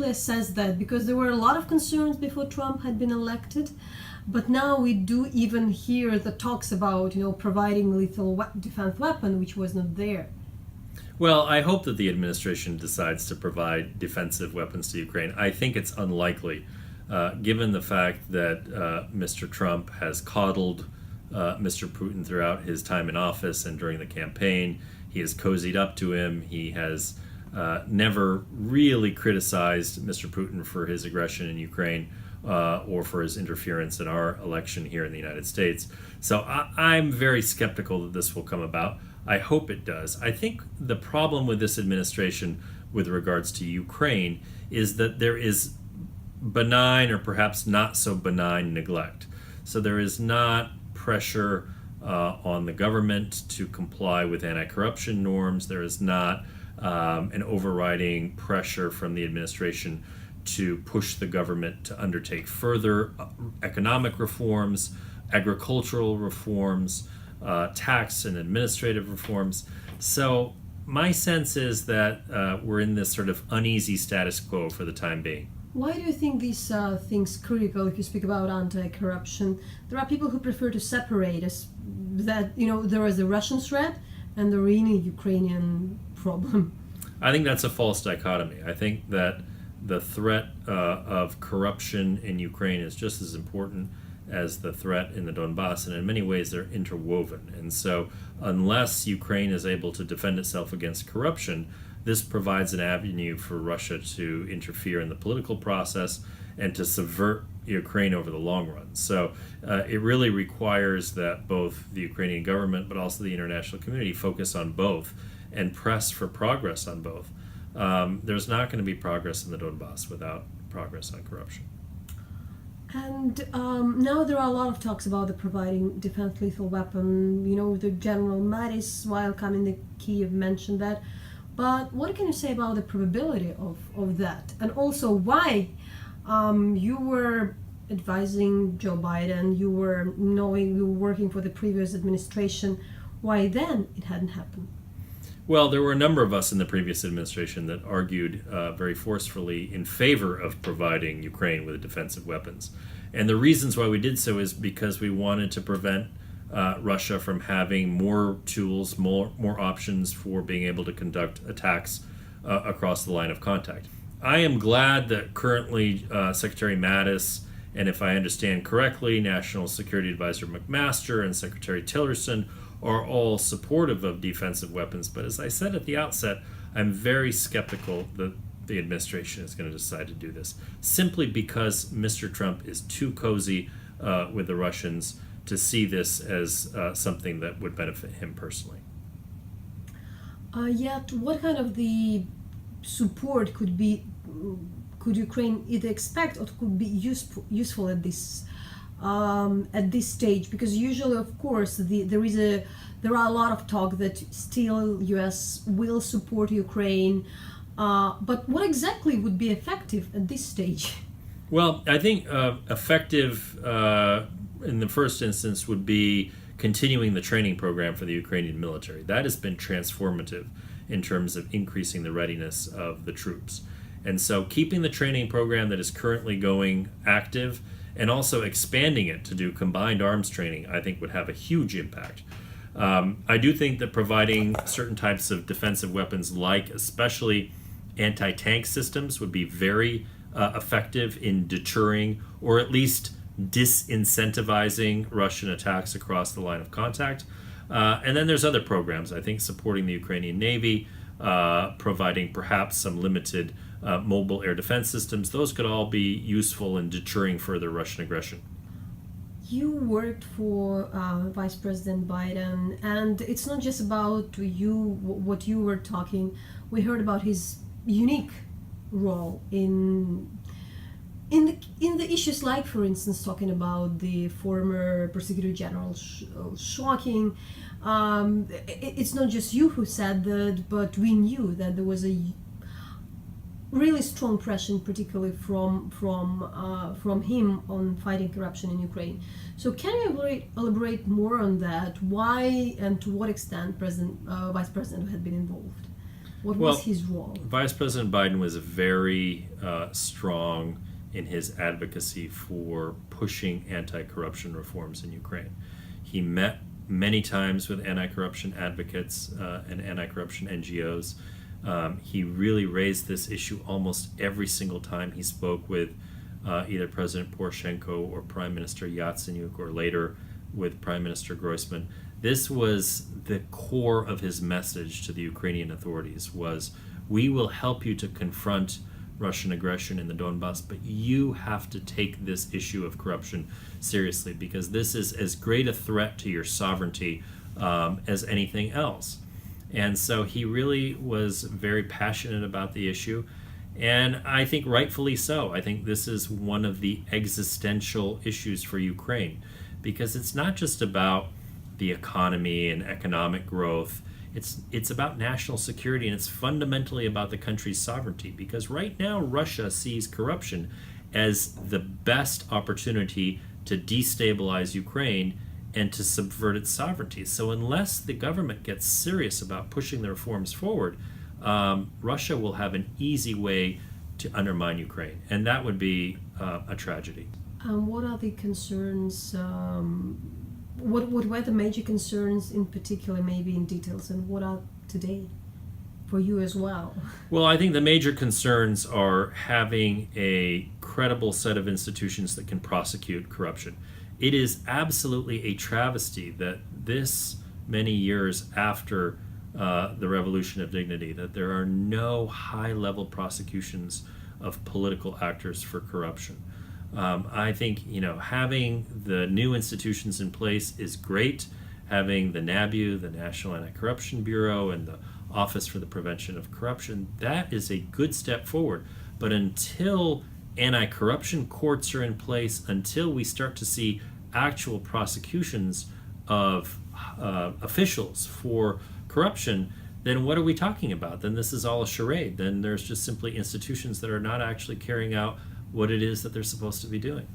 really assess that? Because there were a lot of concerns before Trump had been elected, but now we do even hear the talks about, providing lethal defense weapon, which was not there. Well, I hope that the administration decides to provide defensive weapons to Ukraine. I think it's unlikely, given the fact that Mr. Trump has coddled Mr. Putin throughout his time in office and during the campaign. He has cozied up to him. He has never really criticized Mr. Putin for his aggression in Ukraine or for his interference in our election here in the United States. So I'm very skeptical that this will come about. I hope it does. I think the problem with this administration with regards to Ukraine is that there is benign or perhaps not so benign neglect. So there is not pressure on the government to comply with anti-corruption norms. There is not an overriding pressure from the administration to push the government to undertake further economic reforms, agricultural reforms, tax and administrative reforms. So my sense is that we're in this sort of uneasy status quo for the time being. Why do you think these things critical? If you speak about anti-corruption, there are people who prefer to separate us. That there is a Russian threat and the real Ukrainian problem. I think that's a false dichotomy. I think that the threat of corruption in Ukraine is just as important as the threat in the Donbass, and in many ways they're interwoven. And so unless Ukraine is able to defend itself against corruption, this provides an avenue for Russia to interfere in the political process and to subvert Ukraine over the long run. So it really requires that both the Ukrainian government but also the international community focus on both and press for progress on both. There's not going to be progress in the Donbass without progress on corruption. And now there are a lot of talks about the providing defense lethal weapon. The General Mattis, while coming to Kiev, mentioned that. But what can you say about the probability of that? And also why you were advising Joe Biden, you were working for the previous administration, why then it hadn't happened? Well, there were a number of us in the previous administration that argued very forcefully in favor of providing Ukraine with defensive weapons. And the reasons why we did so is because we wanted to prevent Russia from having more tools, more options for being able to conduct attacks across the line of contact. I am glad that currently Secretary Mattis, and if I understand correctly, National Security Advisor McMaster and Secretary Tillerson are all supportive of defensive weapons. But as I said at the outset, I'm very skeptical that the administration is going to decide to do this, simply because Mr. Trump is too cozy with the Russians to see this as something that would benefit him personally. Yet, what kind of the support could Ukraine either expect or could be useful at this stage? Because usually, of course, there are a lot of talk that still US will support Ukraine, but what exactly would be effective at this stage? Well, I think effective in the first instance would be continuing the training program for the Ukrainian military. That has been transformative in terms of increasing the readiness of the troops. And so keeping the training program that is currently going active and also expanding it to do combined arms training, I think would have a huge impact. I do think that providing certain types of defensive weapons, like especially anti-tank systems, would be very effective in deterring or at least disincentivizing Russian attacks across the line of contact. And then there's other programs, I think, supporting the Ukrainian Navy, providing perhaps some limited mobile air defense systems. Those could all be useful in deterring further Russian aggression. You worked for Vice President Biden, and it's not just about what you were talking. We heard about his unique role in the issues, like, for instance, talking about the former Prosecutor General shocking. It's not just you who said that, but we knew that there was a really strong pressure, particularly from him, on fighting corruption in Ukraine. So can you elaborate more on that? Why and to what extent Vice President had been involved? What Well, was his role? Vice President Biden was very strong in his advocacy for pushing anti-corruption reforms in Ukraine. He met many times with anti-corruption advocates and anti-corruption NGOs. He really raised this issue almost every single time he spoke with either President Poroshenko or Prime Minister Yatsenyuk, or later with Prime Minister Groisman. This was the core of his message to the Ukrainian authorities: was, we will help you to confront Russian aggression in the Donbass, but you have to take this issue of corruption seriously, because this is as great a threat to your sovereignty as anything else. And so he really was very passionate about the issue, and I think rightfully so. I think this is one of the existential issues for Ukraine, because it's not just about the economy and economic growth. It's about national security, and it's fundamentally about the country's sovereignty, because right now Russia sees corruption as the best opportunity to destabilize Ukraine and to subvert its sovereignty. So unless the government gets serious about pushing the reforms forward, Russia will have an easy way to undermine Ukraine, and that would be a tragedy. What are the concerns? What were the major concerns in particular, maybe in details, and what are today for you as well? Well, I think the major concerns are having a credible set of institutions that can prosecute corruption. It is absolutely a travesty that this many years after the Revolution of Dignity, that there are no high-level prosecutions of political actors for corruption. I think, having the new institutions in place is great. Having the NABU, the National Anti-Corruption Bureau, and the Office for the Prevention of Corruption, that is a good step forward. But until anti-corruption courts are in place, until we start to see actual prosecutions of officials for corruption, then what are we talking about? Then this is all a charade. Then there's just simply institutions that are not actually carrying out what it is that they're supposed to be doing.